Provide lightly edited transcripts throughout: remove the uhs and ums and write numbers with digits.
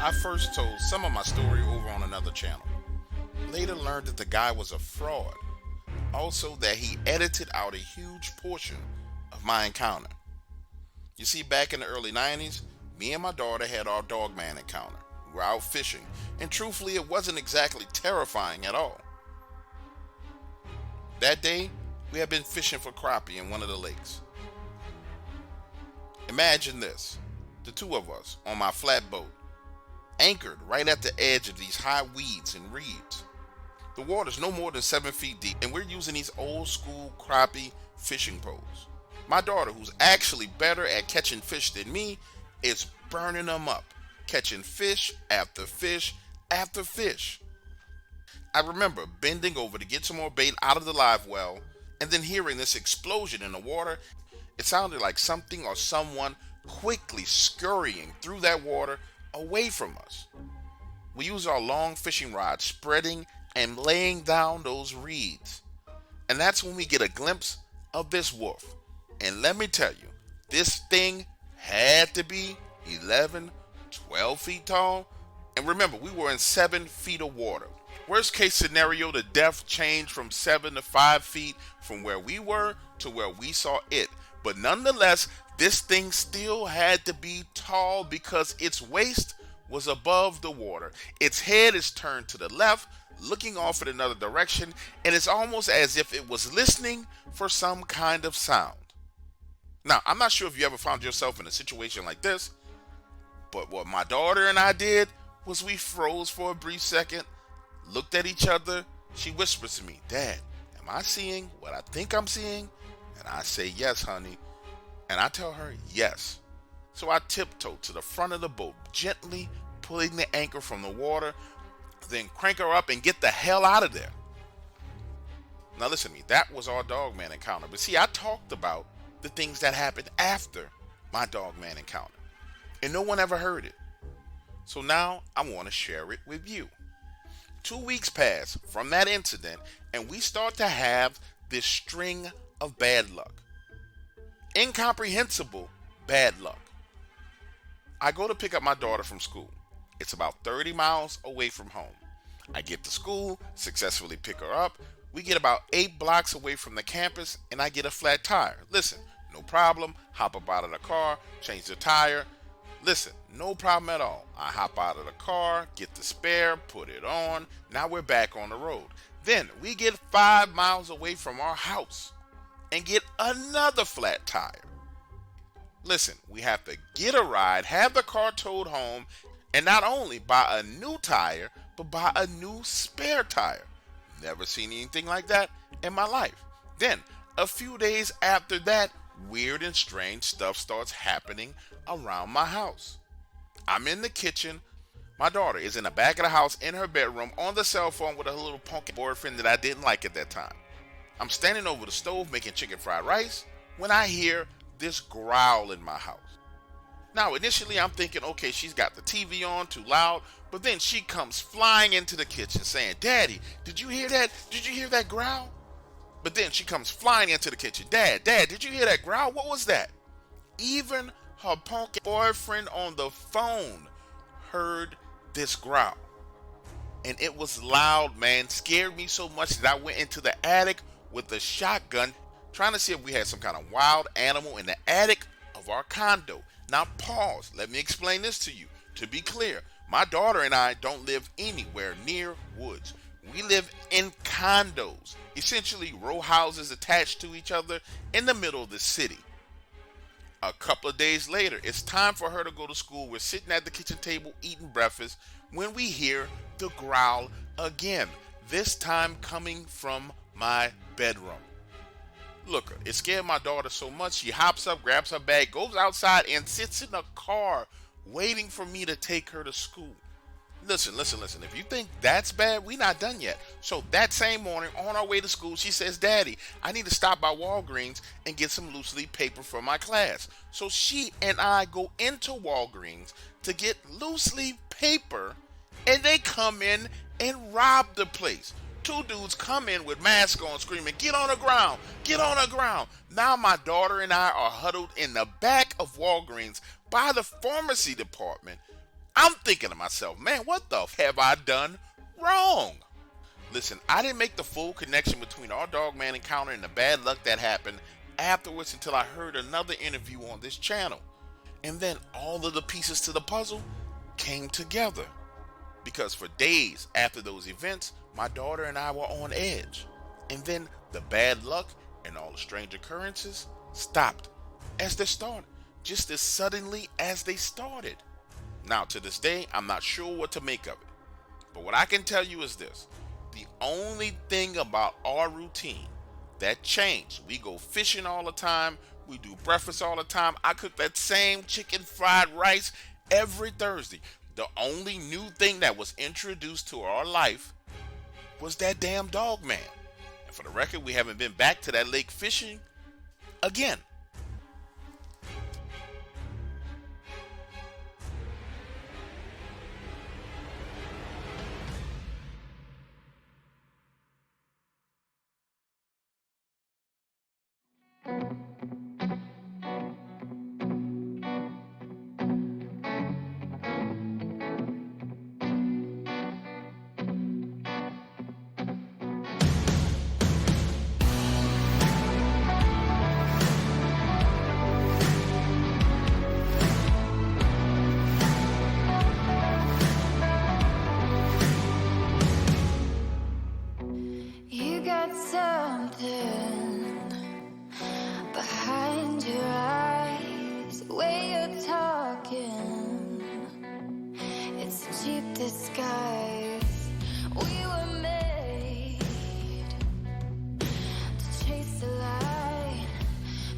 I first told some of my story over on another channel. Later learned that the guy was a fraud. Also, that he edited out a huge portion of my encounter. You see, back in the early 90s, me and my daughter had our Dogman encounter. We were out fishing, and truthfully, it wasn't exactly terrifying at all. That day, we had been fishing for crappie in one of the lakes. Imagine this, the two of us on my flatboat, anchored right at the edge of these high weeds and reeds. The water's no more than 7 feet deep, and we're using these old school crappie fishing poles. My daughter, who's actually better at catching fish than me, is burning them up, catching fish after fish after fish. I remember bending over to get some more bait out of the live well, and then hearing this explosion in the water. It sounded like something or someone quickly scurrying through that water away from us. We use our long fishing rod spreading and laying down those reeds. And that's when we get a glimpse of this wolf. And let me tell you, this thing had to be 11, 12 feet tall. And remember, we were in 7 feet of water. Worst case scenario, the depth changed from 7 to 5 feet from where we were to where we saw it. But nonetheless, this thing still had to be tall because its waist was above the water. Its head is turned to the left, looking off in another direction, and it's almost as if it was listening for some kind of sound. Now, I'm not sure if you ever found yourself in a situation like this, but what my daughter and I did was we froze for a brief second, looked at each other. She whispers to me, "Dad, am I seeing what I think I'm seeing?" And I say, "Yes, honey." And I tell her, "Yes." So I tiptoe to the front of the boat, gently pulling the anchor from the water, then crank her up and get the hell out of there. Now listen to me, that was our Dogman encounter. But see, I talked about the things that happened after my Dogman encounter, and no one ever heard it. So now I want to share it with you. 2 weeks pass from that incident, and we start to have this string of bad luck. Incomprehensible bad luck. I go to pick up my daughter from school. It's about 30 miles away from home. I get to school, successfully pick her up. We get about 8 blocks away from the campus, and I get a flat tire. Listen, no problem. Hop up out of the car, change the tire. Listen, no problem at all. I hop out of the car, get the spare, put it on. Now we're back on the road. Then we get 5 miles away from our house and get another flat tire. Listen, we have to get a ride, have the car towed home, and not only buy a new tire, but buy a new spare tire. Never seen anything like that in my life. Then, a few days after that, weird and strange stuff starts happening around my house. I'm in the kitchen. My daughter is in the back of the house in her bedroom on the cell phone with a little punk boyfriend that I didn't like at that time. I'm standing over the stove making chicken fried rice when I hear this growl in my house. Now, initially I'm thinking, okay, she's got the TV on too loud, but then she comes flying into the kitchen saying, "Daddy, did you hear that? Did you hear that growl?" But then she comes flying into the kitchen, Dad, did you hear that growl? What was that?" Even her punk boyfriend on the phone heard this growl. And it was loud, man. Scared me so much that I went into the attic with a shotgun, trying to see if we had some kind of wild animal in the attic of our condo. Now pause, let me explain this to you. To be clear, my daughter and I don't live anywhere near woods. We live in condos, essentially row houses attached to each other in the middle of the city. A couple of days later, it's time for her to go to school. We're sitting at the kitchen table eating breakfast when we hear the growl again, this time coming from my bedroom. Look, it scared my daughter so much, she hops up, grabs her bag, goes outside, and sits in the car waiting for me to take her to school. Listen. If you think that's bad, we're not done yet. So that same morning, on our way to school, she says, "Daddy, I need to stop by Walgreens and get some loose leaf paper for my class." So she and I go into Walgreens to get loose leaf paper, and they come in and rob the place. 2 dudes come in with masks on screaming, "Get on the ground! Get on the ground!" Now my daughter and I are huddled in the back of Walgreens by the pharmacy department. I'm thinking to myself, man, what the have I done wrong? Listen, I didn't make the full connection between our Dogman encounter and the bad luck that happened afterwards until I heard another interview on this channel. And then all of the pieces to the puzzle came together. Because for days after those events, my daughter and I were on edge. And then the bad luck and all the strange occurrences stopped as they started, just as suddenly as they started. Now, to this day, I'm not sure what to make of it. But what I can tell you is this. The only thing about our routine that changed, we go fishing all the time, we do breakfast all the time, I cook that same chicken fried rice every Thursday. The only new thing that was introduced to our life was that damn dog man. And for the record, we haven't been back to that lake fishing again. You got something behind your eyes, the way you're talking, it's a cheap disguise. We were made to chase the light,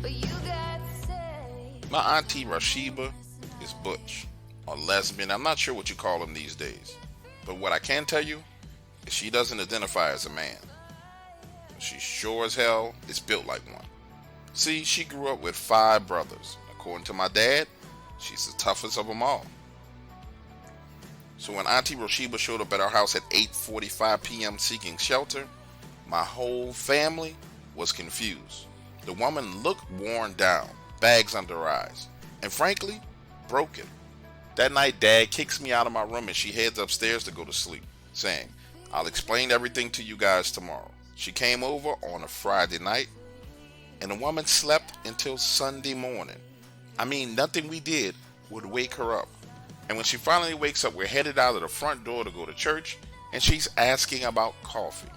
but you got saved. My auntie Rashiba is butch or lesbian. I'm not sure what you call them these days. But what I can tell you is she doesn't identify as a man. She sure as hell is built like one. See, she grew up with 5 brothers. According to my dad, she's the toughest of them all. So when Auntie Rashiba showed up at our house at 8:45 p.m. seeking shelter, my whole family was confused. The woman looked worn down, bags under her eyes, and frankly, broken. That night, Dad kicks me out of my room and she heads upstairs to go to sleep, saying, "I'll explain everything to you guys tomorrow." She came over on a Friday night, and the woman slept until Sunday morning. I mean, nothing we did would wake her up. And when she finally wakes up, we're headed out of the front door to go to church, and she's asking about coffee.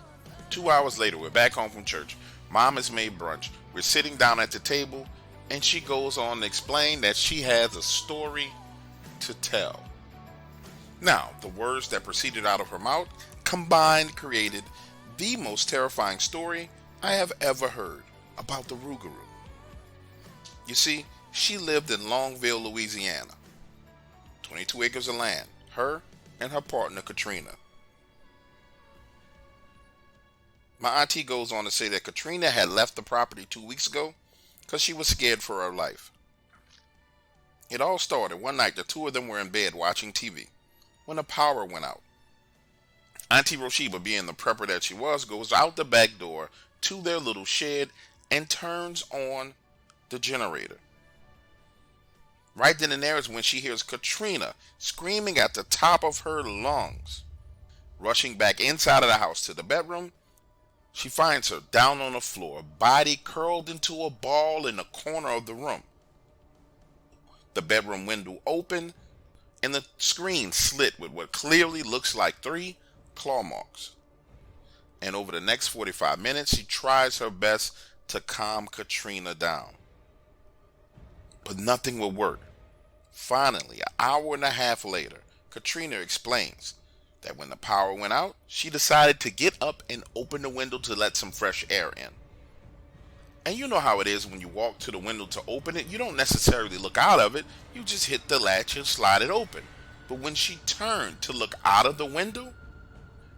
2 hours later, we're back home from church. Mom has made brunch. We're sitting down at the table, and she goes on to explain that she has a story to tell. Now, the words that proceeded out of her mouth combined created the most terrifying story I have ever heard about the rougarou. You see, she lived in Longville, Louisiana. 22 acres of land, her and her partner Katrina. My auntie goes on to say that Katrina had left the property 2 weeks ago because she was scared for her life. It all started one night. The two of them were in bed watching TV when the power went out. Auntie Rashiba, being the prepper that she was, goes out the back door to their little shed and turns on the generator. Right then and there is when she hears Katrina screaming at the top of her lungs. Rushing back inside of the house to the bedroom, she finds her down on the floor, body curled into a ball in the corner of the room. The bedroom window open and the screen slit with what clearly looks like 3 claw marks. And over the next 45 minutes, she tries her best to calm Katrina down. But nothing will work. Finally, an hour and a half later, Katrina explains that when the power went out, she decided to get up and open the window to let some fresh air in. And you know how it is when you walk to the window to open it, you don't necessarily look out of it, you just hit the latch and slide it open. But when she turned to look out of the window,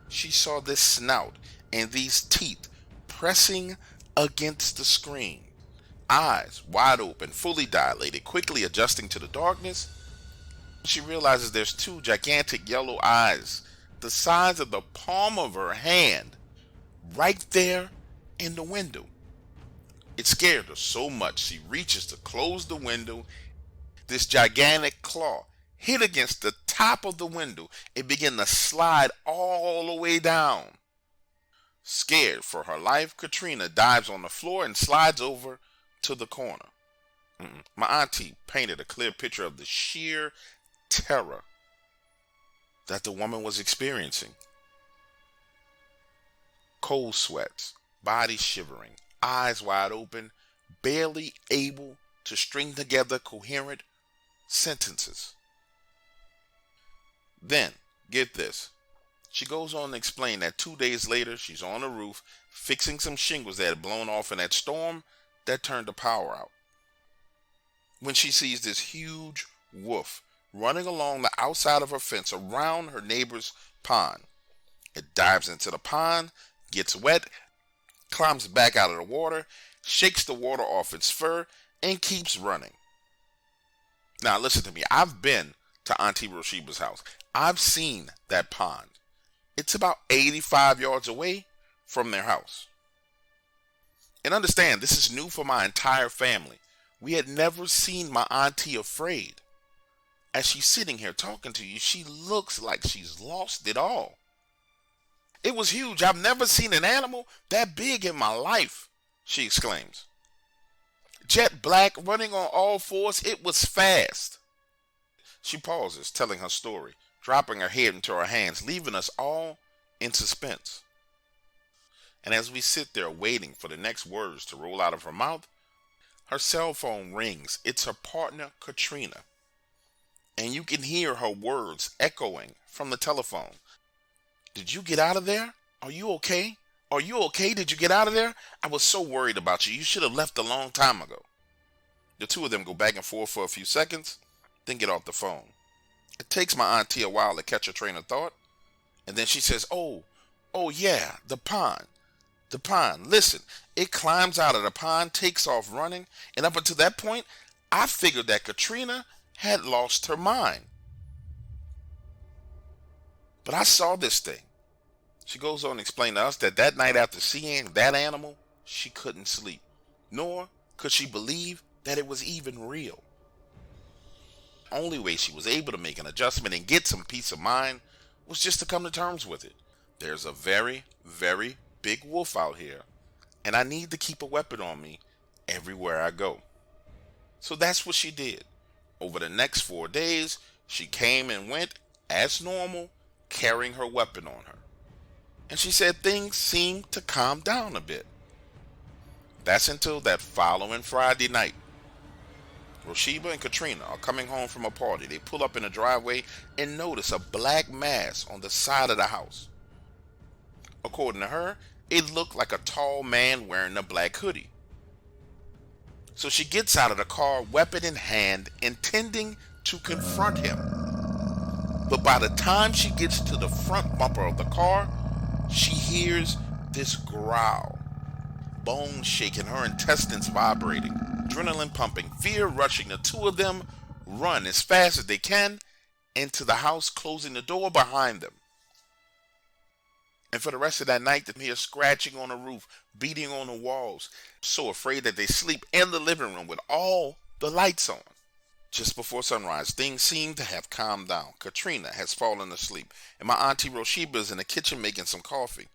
she saw this snout and these teeth pressing against the screen. Eyes wide open, fully dilated, quickly adjusting to the darkness. She realizes there's 2 gigantic yellow eyes, the size of the palm of her hand, right there in the window. It scared her so much she reaches to close the window. This gigantic claw hit against the top of the window. It began to slide all the way down. Scared for her life, Katrina dives on the floor and slides over to the corner. My auntie painted a clear picture of the sheer terror that the woman was experiencing. Cold sweats, body shivering, eyes wide open, barely able to string together coherent sentences. Then, get this, she goes on to explain that 2 days later, she's on the roof fixing some shingles that had blown off in that storm that turned the power out, when she sees this huge wolf running along the outside of her fence around her neighbor's pond. It dives into the pond, gets wet, climbs back out of the water, shakes the water off its fur, and keeps running. Now listen to me, I've been to Auntie Roshiba's house. I've seen that pond. It's about 85 yards away from their house. And understand, this is new for my entire family. We had never seen my auntie afraid. As she's sitting here talking to you, she looks like she's lost it all. It was huge. I've never seen an animal that big in my life, she exclaims. Jet black, running on all fours, it was fast. She pauses, telling her story, dropping her head into her hands, leaving us all in suspense. And as we sit there waiting for the next words to roll out of her mouth, her cell phone rings. It's her partner, Katrina. And you can hear her words echoing from the telephone. Did you get out of there? Are you okay? Are you okay? Did you get out of there? I was so worried about you. You should have left a long time ago. The two of them go back and forth for a few seconds, then get off the phone. It takes my auntie a while to catch her train of thought. And then she says, oh yeah, the pond. The pond. Listen, it climbs out of the pond, takes off running, and up until that point, I figured that Katrina had lost her mind. But I saw this thing. She goes on to explain to us that night after seeing that animal, she couldn't sleep, nor could she believe that it was even real. The only way she was able to make an adjustment and get some peace of mind was just to come to terms with it. There's a very, very big wolf out here, and I need to keep a weapon on me everywhere I go. So that's what she did. Over the next 4 days, she came and went as normal, carrying her weapon on her. And she said things seemed to calm down a bit. That's until that following Friday night. Roshiba and Katrina are coming home from a party. They pull up in the driveway and notice a black mass on the side of the house. According to her, it looked like a tall man wearing a black hoodie. So she gets out of the car, weapon in hand, intending to confront him. But by the time she gets to the front bumper of the car, she hears this growl. Bones shaking, her intestines vibrating, adrenaline pumping, fear rushing. The two of them run as fast as they can into the house, closing the door behind them. And for the rest of that night, they hear scratching on the roof, beating on the walls, so afraid that they sleep in the living room with all the lights on. Just before sunrise, things seem to have calmed down. Katrina has fallen asleep, and my auntie Roshiba is in the kitchen making some coffee.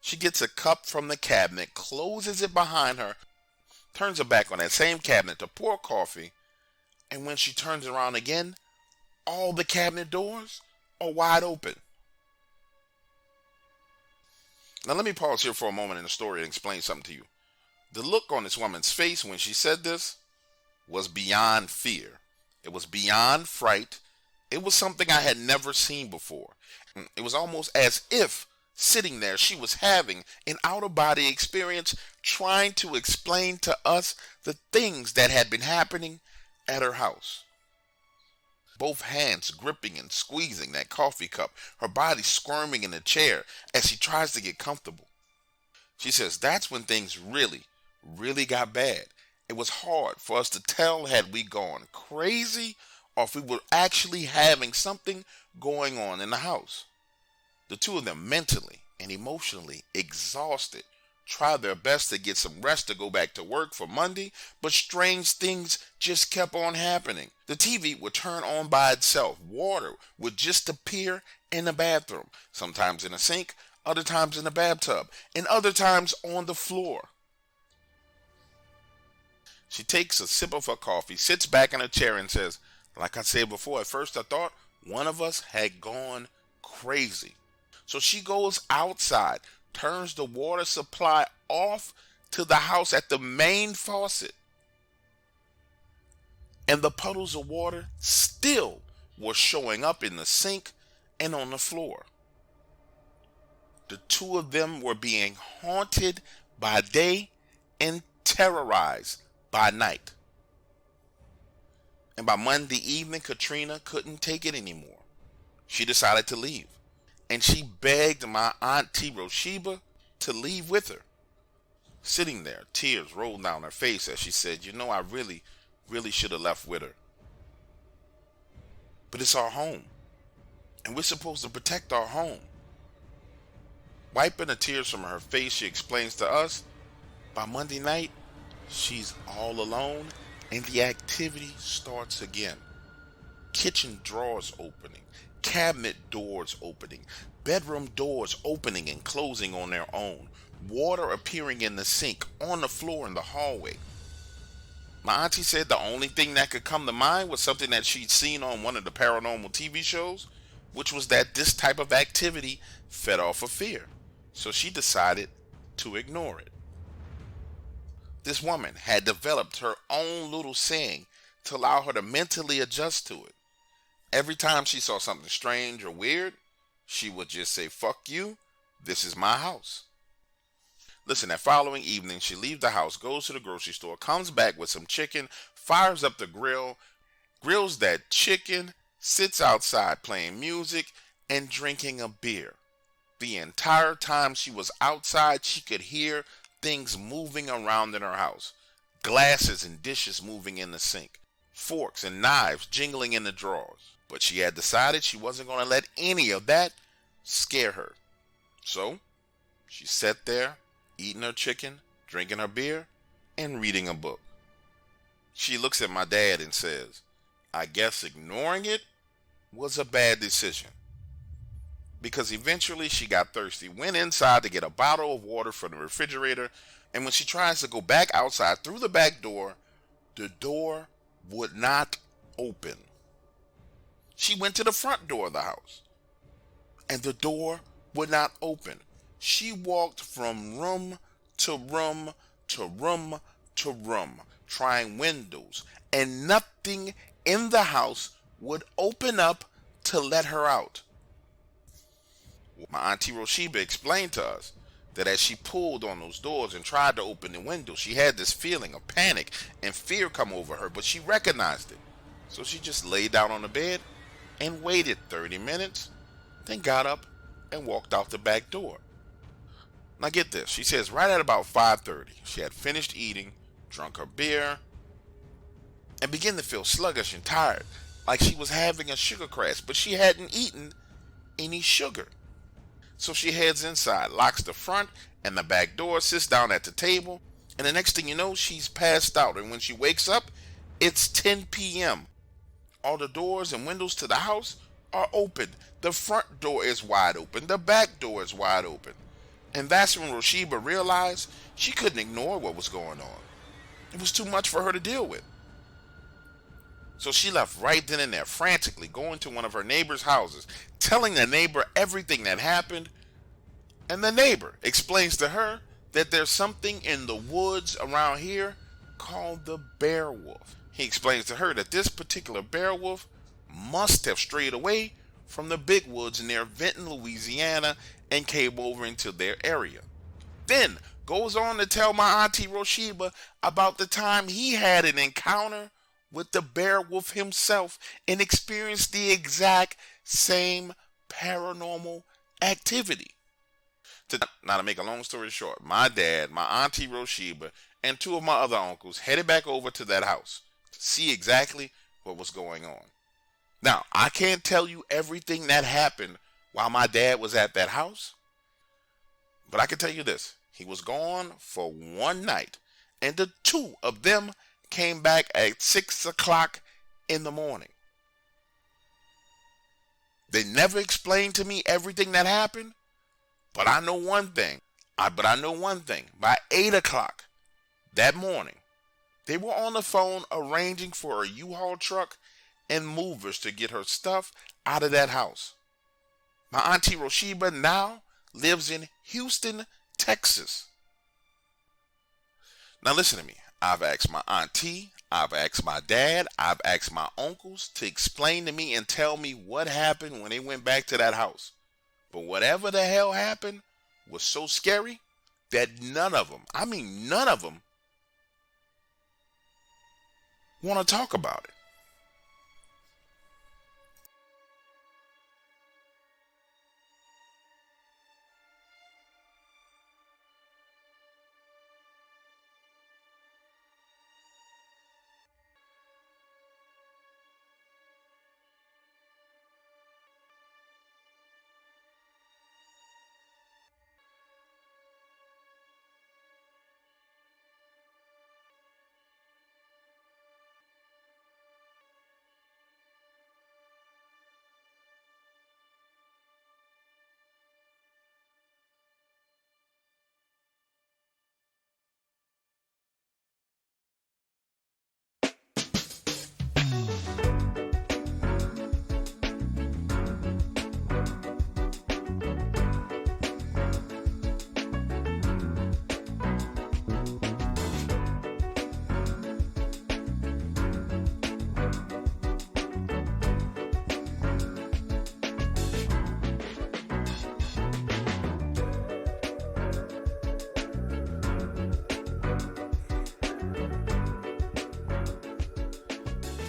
She gets a cup from the cabinet, closes it behind her, turns her back on that same cabinet to pour coffee, and when she turns around again, all the cabinet doors are wide open. Now let me pause here for a moment in the story and explain something to you. The look on this woman's face when she said this was beyond fear. It was beyond fright. It was something I had never seen before. It was almost as if sitting there she was having an out-of-body experience, trying to explain to us the things that had been happening at her house. Both hands gripping and squeezing that coffee cup, her body squirming in the chair as she tries to get comfortable. She says that's when things really got bad. It was hard for us to tell had we gone crazy or if we were actually having something going on in the house. The two of them mentally and emotionally exhausted try their best to get some rest to go back to work for Monday, but strange things just kept on happening. The TV would turn on by itself. Water would just appear in the bathroom, sometimes in a sink, other times in the bathtub, and other times on the floor. She takes a sip of her coffee, sits back in a chair, and says, like I said before, at first I thought one of us had gone crazy. So she goes outside, turns the water supply off to the house at the main faucet. And the puddles of water still were showing up in the sink and on the floor. The two of them were being haunted by day and terrorized by night. And by Monday evening, Katrina couldn't take it anymore. She decided to leave. And she begged my auntie Roshiba to leave with her. Sitting there, tears rolled down her face as she said, I really should have left with her. But it's our home. And we're supposed to protect our home. Wiping the tears from her face, she explains to us, by Monday night, she's all alone and the activity starts again. Kitchen drawers opening, cabinet doors opening, bedroom doors opening and closing on their own, water appearing in the sink, on the floor in the hallway. My auntie said the only thing that could come to mind was something that she'd seen on one of the paranormal TV shows, which was that this type of activity fed off of fear. So she decided to ignore it. This woman had developed her own little saying to allow her to mentally adjust to it. Every time she saw something strange or weird, she would just say, "Fuck you, this is my house." Listen, that following evening, she leaves the house, goes to the grocery store, comes back with some chicken, fires up the grill, grills that chicken, sits outside playing music and drinking a beer. The entire time she was outside, she could hear things moving around in her house. Glasses and dishes moving in the sink. Forks and knives jingling in the drawers. But she had decided she wasn't going to let any of that scare her. So, she sat there, eating her chicken, drinking her beer, and reading a book. She looks at my dad and says, "I guess ignoring it was a bad decision." Because eventually she got thirsty, went inside to get a bottle of water from the refrigerator, and when she tries to go back outside through the back door, the door would not open. She went to the front door of the house, and the door would not open. She walked from room to room to room to room, trying windows, and nothing in the house would open up to let her out. My auntie Roshiba explained to us that as she pulled on those doors and tried to open the window, she had this feeling of panic and fear come over her, but she recognized it. So she just lay down on the bed and waited 30 minutes, then got up and walked out the back door. Now get this, she says right at about 5:30, she had finished eating, drunk her beer, and began to feel sluggish and tired, like she was having a sugar crash, but she hadn't eaten any sugar. So she heads inside, locks the front and the back door, sits down at the table, and the next thing you know, she's passed out. And when she wakes up, it's 10 p.m. All the doors and windows to the house are open. The front door is wide open. The back door is wide open. And that's when Roshiba realized she couldn't ignore what was going on. It was too much for her to deal with. So she left right then and there, frantically going to one of her neighbor's houses, telling the neighbor everything that happened. And the neighbor explains to her that there's something in the woods around here called the werewolf. He explains to her that this particular werewolf must have strayed away from the big woods near Vinton, Louisiana, and came over into their area. Then goes on to tell my auntie Roshiba about the time he had an encounter with the werewolf himself and experienced the exact same paranormal activity. Now to make a long story short, my dad, my auntie Roshiba, and two of my other uncles headed back over to that house to see exactly what was going on. Now, I can't tell you everything that happened while my dad was at that house, but I can tell you this. He was gone for one night, and the two of them came back at 6 o'clock in the morning. They never explained to me everything that happened, but I know one thing. By 8 o'clock that morning, they were on the phone arranging for a U-Haul truck and movers to get her stuff out of that house. My auntie Roshiba now lives in Houston, Texas. Now listen to me. I've asked my auntie, I've asked my dad, I've asked my uncles to explain to me and tell me what happened when they went back to that house. But whatever the hell happened was so scary that none of them want to talk about it.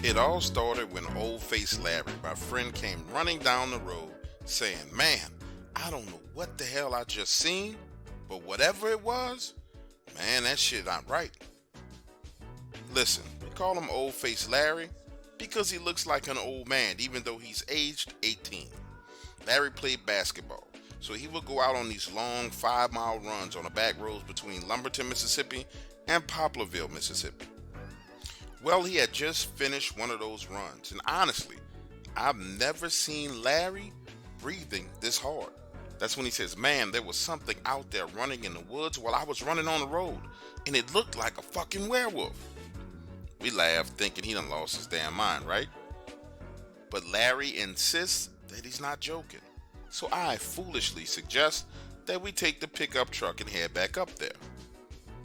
It all started when old face Larry, my friend, came running down the road saying, "Man, I don't know what the hell I just seen, but whatever it was, man, that shit not right." Listen, we call him old face Larry because he looks like an old man even though he's aged 18. Larry played basketball, so he would go out on these long 5-mile runs on the back roads between Lumberton, Mississippi and Poplarville, Mississippi. Well, he had just finished one of those runs, and honestly, I've never seen Larry breathing this hard. That's when he says, "Man, there was something out there running in the woods while I was running on the road, and it looked like a fucking werewolf." We laughed, thinking he done lost his damn mind, right? But Larry insists that he's not joking, so I foolishly suggest that we take the pickup truck and head back up there.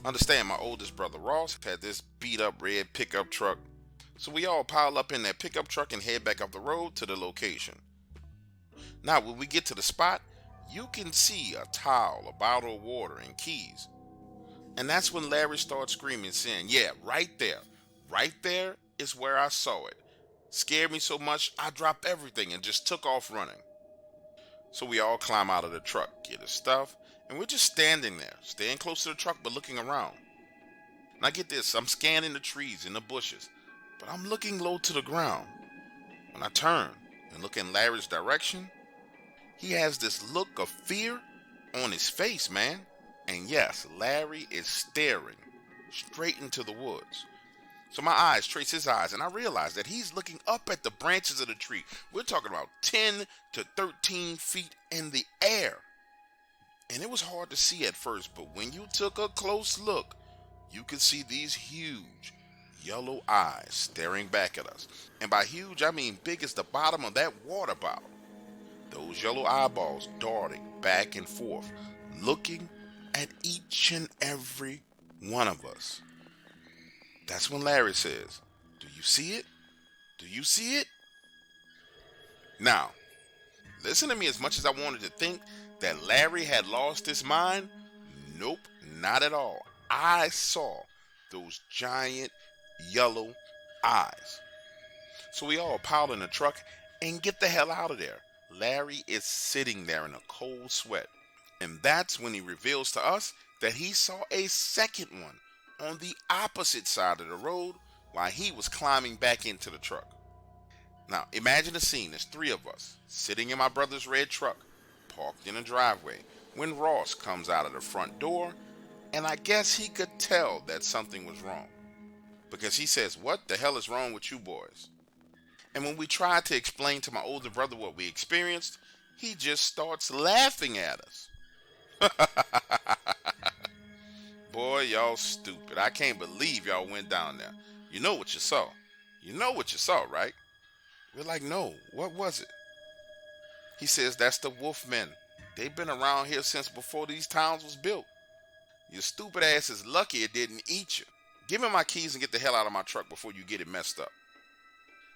Understand, my oldest brother Ross had this beat up red pickup truck, so we all pile up in that pickup truck and head back up the road to the location. Now, when we get to the spot, you can see a towel, a bottle of water, and keys. And that's when Larry starts screaming, saying, "Yeah, right there is where I saw it. Scared me so much, I dropped everything and just took off running." So we all climb out of the truck, get his stuff, and we're just standing there, staying close to the truck but looking around. Now get this, I'm scanning the trees and the bushes, but I'm looking low to the ground. When I turn and look in Larry's direction, he has this look of fear on his face, man. And yes, Larry is staring straight into the woods. So my eyes trace his eyes, and I realize that he's looking up at the branches of the tree. We're talking about 10 to 13 feet in the air. And it was hard to see at first, but when you took a close look, you could see these huge yellow eyes staring back at us. And by huge, I mean big as the bottom of that water bottle. Those yellow eyeballs darting back and forth, looking at each and every one of us. That's when Larry says, "Do you see it? Do you see it?" Now, listen to me. As much as I wanted to think that Larry had lost his mind, nope, not at all. I saw those giant yellow eyes. So we all pile in the truck and get the hell out of there. Larry is sitting there in a cold sweat. And that's when he reveals to us that he saw a second one on the opposite side of the road while he was climbing back into the truck. Now, imagine the scene. There's 3 of us sitting in my brother's red truck, parked in a driveway, when Ross comes out of the front door And I guess he could tell that something was wrong, because he says, "What the hell is wrong with you boys?" And when we tried to explain to my older brother what we experienced, he just starts laughing at us. Boy, y'all stupid. I can't believe y'all went down there. You know what you saw. You know what you saw, right? We're like, "No, what was it?" He says, "That's the Wolfmen. They've been around here since before these towns was built. Your stupid ass is lucky it didn't eat you. Give me my keys and get the hell out of my truck before you get it messed up."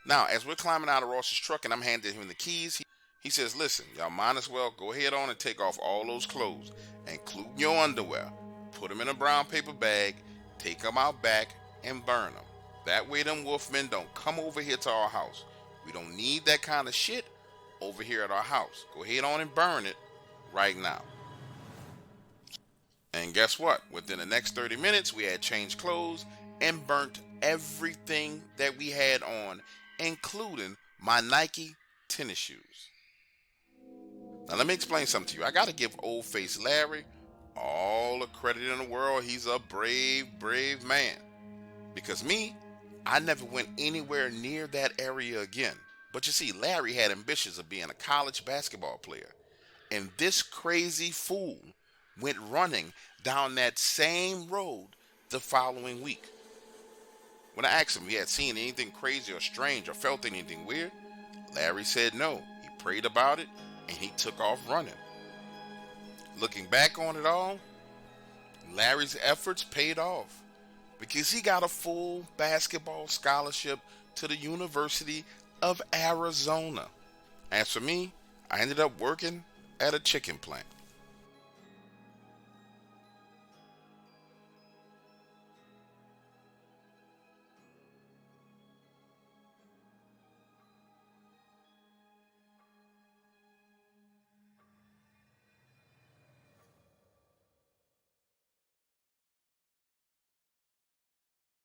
Now, as we're climbing out of Ross's truck and I'm handing him the keys, he says, "Listen, y'all might as well go ahead on and take off all those clothes, including your underwear. Put them in a brown paper bag, take them out back, and burn them. That way them wolfmen don't come over here to our house. We don't need that kind of shit over here at our house. Go ahead on and burn it right now." And guess what? Within the next 30 minutes, we had changed clothes and burnt everything that we had on, including my Nike tennis shoes. Now, let me explain something to you. I got to give old face Larry all the credit in the world. He's a brave, brave man. Because me, I never went anywhere near that area again. But you see, Larry had ambitions of being a college basketball player. And this crazy fool went running down that same road the following week. When I asked him if he had seen anything crazy or strange or felt anything weird, Larry said no. He prayed about it and he took off running. Looking back on it all, Larry's efforts paid off, because he got a full basketball scholarship to the University of Arizona. As for me, I ended up working at a chicken plant.